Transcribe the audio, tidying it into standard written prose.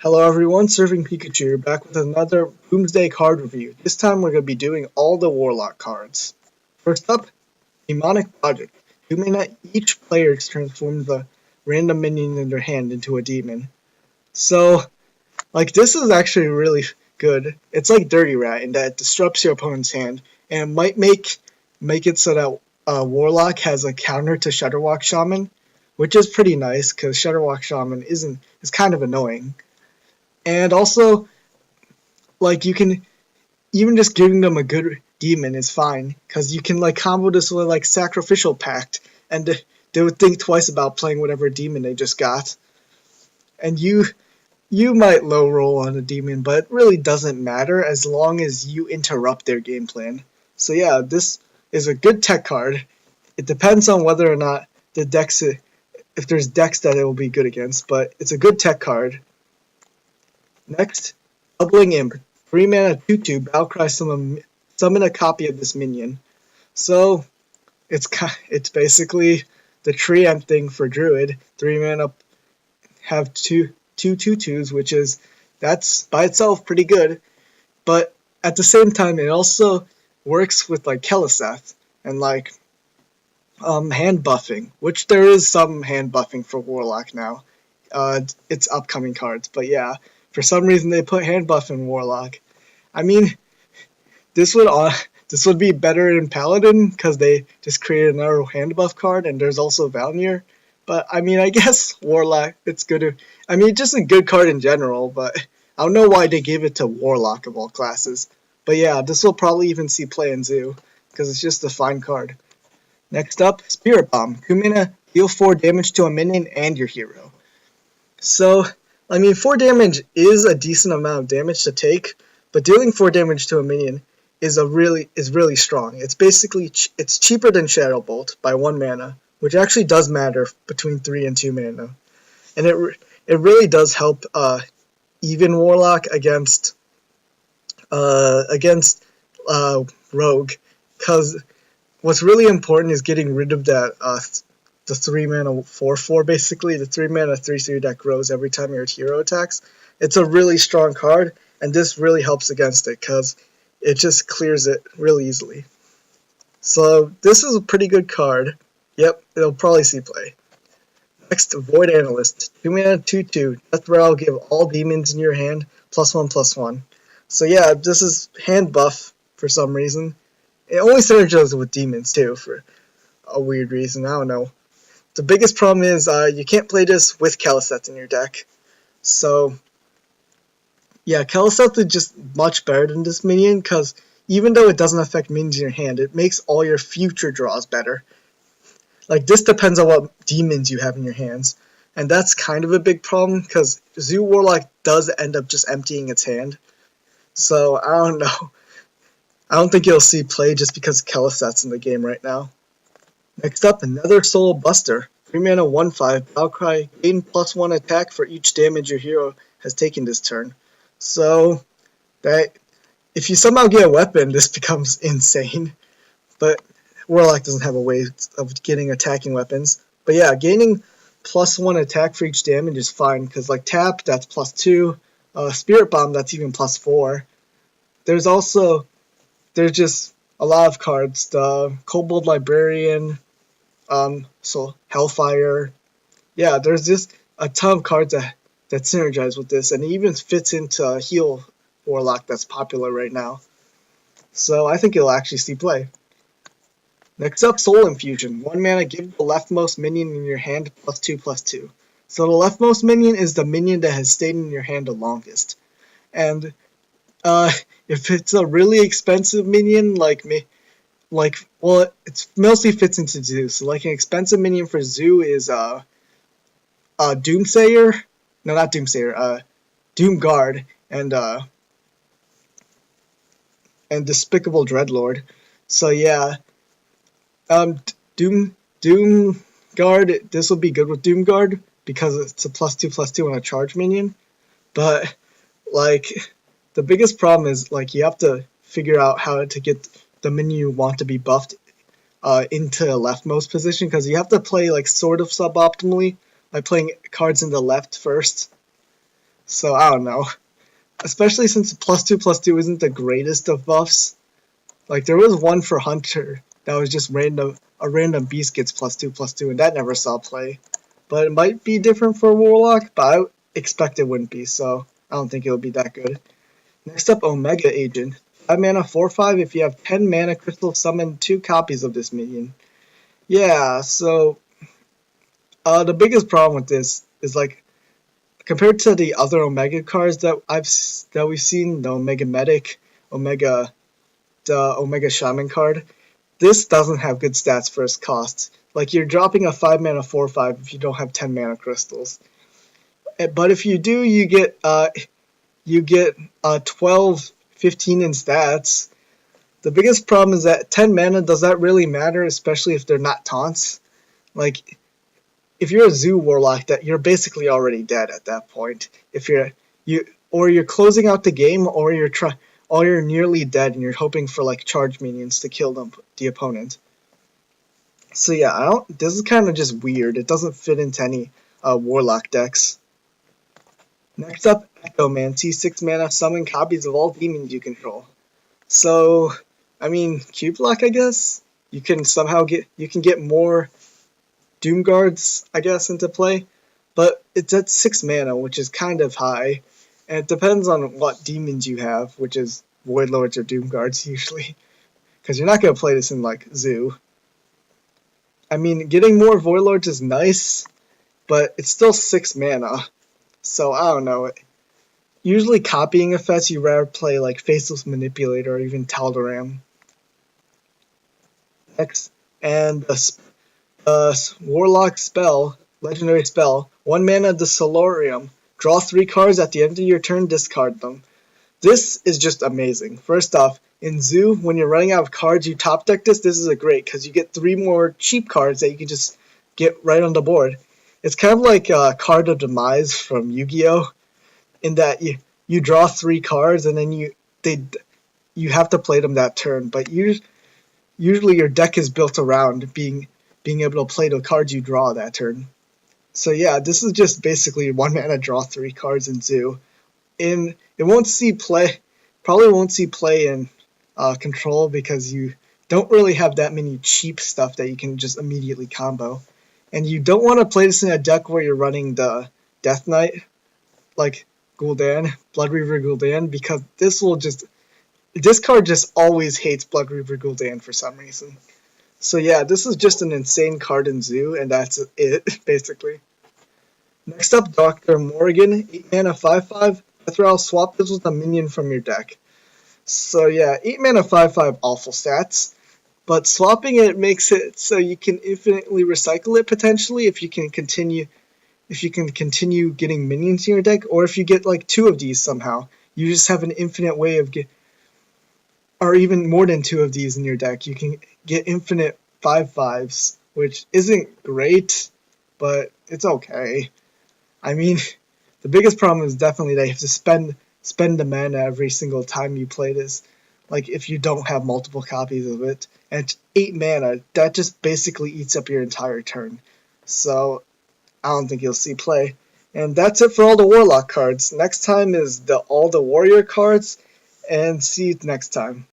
Hello everyone, Surfing Pikachu back with another Boomsday card review. This time we're going to be doing all the Warlock cards. First up, Demonic Project. Each player transforms a random minion in their hand into a demon. So, this is actually really good. It's like Dirty Rat in that it disrupts your opponent's hand, and it might make it so that Warlock has a counter to Shudderwock Shaman, which is pretty nice because Shudderwock Shaman is kind of annoying. And also, you can even just giving them a good demon is fine because you can combo this with Sacrificial Pact, and they would think twice about playing whatever demon they just got. And you might low roll on a demon, but it really doesn't matter as long as you interrupt their game plan. So yeah, this is a good tech card. It depends on whether or not if there's decks that it will be good against, but it's a good tech card. Next, Doubling Imp. 3 mana 2/2, Battlecry summon a copy of this minion. So, it's basically the Treant thing for Druid. 3 mana have two 2/2s, that's by itself pretty good. But at the same time, it also works with Keleseth and hand buffing, which there is some hand buffing for Warlock now. It's upcoming cards, but yeah. For some reason, they put hand buff in Warlock. I mean, this would be better in Paladin because they just created another hand buff card, and there's also Valnir. But I mean, I guess Warlock, it's good. Just a good card in general. But I don't know why they gave it to Warlock of all classes. But yeah, this will probably even see play in Zoo because it's just a fine card. Next up, Spirit Bomb. 2 mana, deal 4 damage to a minion and your hero. So, 4 damage is a decent amount of damage to take, but dealing 4 damage to a minion is really strong. It's basically it's cheaper than Shadow Bolt by 1 mana, which actually does matter between 3 and 2 mana, and it really does help even Warlock against Rogue, because what's really important is getting rid of that the 3 mana 4/4 basically, the 3 mana 3/3 that grows every time your hero attacks. It's a really strong card, and this really helps against it because it just clears it really easily. So this is a pretty good card. Yep, it'll probably see play. Next, Void Analyst. 2 mana 2/2. Death Rattle, give all demons in your hand +1/+1. So yeah, this is hand buff for some reason. It only synergizes with demons too for a weird reason. I don't know. The biggest problem is you can't play this with Keleseth in your deck. So, yeah, Keleseth is just much better than this minion because even though it doesn't affect minions in your hand, it makes all your future draws better. This depends on what demons you have in your hands. And that's kind of a big problem because Zoo Warlock does end up just emptying its hand. So, I don't know. I don't think you'll see play just because Keleseth's in the game right now. Next up, another Soul Buster. 3 mana 1/5, Battlecry, gain +1 attack for each damage your hero has taken this turn. So, that if you somehow get a weapon, this becomes insane. But Warlock doesn't have a way of getting attacking weapons. But yeah, gaining +1 attack for each damage is fine, because Tap, that's +2. Spirit Bomb, that's even +4. There's just a lot of cards. The Kobold Librarian, so Hellfire. Yeah, there's just a ton of cards that synergize with this, and it even fits into Heal Warlock that's popular right now. So I think it'll actually see play. Next up, Soul Infusion. 1 mana, give the leftmost minion in your hand +2/+2. So the leftmost minion is the minion that has stayed in your hand the longest. And if it's a really expensive minion it mostly fits into Zoo. So an expensive minion for Zoo is Doomsayer. No, not Doomsayer. Doomguard and Despicable Dreadlord. So yeah, Doomguard. This will be good with Doomguard because it's a +2/+2 on a charge minion. But the biggest problem is you have to figure out how to get the minion you want to be buffed into the leftmost position, because you have to play sort of suboptimally by playing cards in the left first. So I don't know. Especially since +2/+2 isn't the greatest of buffs. Like there was one for Hunter that was just random, a random beast gets +2/+2, and that never saw play. But it might be different for Warlock, but I expect it wouldn't be, so I don't think it'll be that good. Next up, Omega Agent. 5 mana 4/5. If you have 10 mana crystal, summon 2 copies of this minion. Yeah, so the biggest problem with this is like compared to the other Omega cards that we've seen, the Omega Medic, Omega the Omega Shaman card, this doesn't have good stats for its cost. Like you're dropping a 5 mana 4/5 if you don't have 10 mana crystals. But if you do, you get 12, 15 in stats. The biggest problem is that 10 mana, does that really matter, especially if they're not taunts? Like if you're a Zoo Warlock, that you're basically already dead at that point. If you're closing out the game, or you're nearly dead and you're hoping for like charge minions to kill the opponent. So yeah, this is kind of just weird. It doesn't fit into any Warlock decks. Next up, Echomancy, 6 mana, summon copies of all demons you control. So, I mean, Cube Block, I guess. You can get more Doom Guards, I guess, into play, but it's at 6 mana, which is kind of high, and it depends on what demons you have, which is Void Lords or Doom Guards usually, because you're not going to play this in like Zoo. I mean, getting more Void Lords is nice, but it's still 6 mana, so I don't know. Usually copying effects, you rather play like Faceless Manipulator or even Taldaram. Next, and Warlock spell, legendary spell, 1 mana the Solarium. Draw 3 cards at the end of your turn, discard them. This is just amazing. First off, in Zoo, when you're running out of cards, you top deck this. This is a great, because you get 3 more cheap cards that you can just get right on the board. It's kind of like Card of Demise from Yu-Gi-Oh! In that you draw 3 cards and then you have to play them that turn. But usually your deck is built around being able to play the cards you draw that turn. So yeah, this is just basically 1 mana draw 3 cards in Zoo. It won't see play, probably won't see play in Control, because you don't really have that many cheap stuff that you can just immediately combo. And you don't want to play this in a deck where you're running the Death Knight, like Gul'dan, Blood Reaver Gul'dan, because this card just always hates Blood Reaver Gul'dan for some reason. So yeah, this is just an insane card in Zoo, and that's it, basically. Next up, Dr. Morgan, 8 mana 5/5. Ethereal, swap this with a minion from your deck. So yeah, 8 mana 5/5 awful stats, but swapping it makes it so you can infinitely recycle it potentially if you can continue getting minions in your deck, or if you get like 2 of these somehow. You just have an infinite way of or even more than 2 of these in your deck. You can get infinite 5/5s, which isn't great, but it's okay. I mean, the biggest problem is definitely that you have to spend the mana every single time you play this. Like if you don't have multiple copies of it, and it's 8 mana, that just basically eats up your entire turn. So I don't think you'll see play. And that's it for all the Warlock cards. Next time is all the Warrior cards, and see you next time.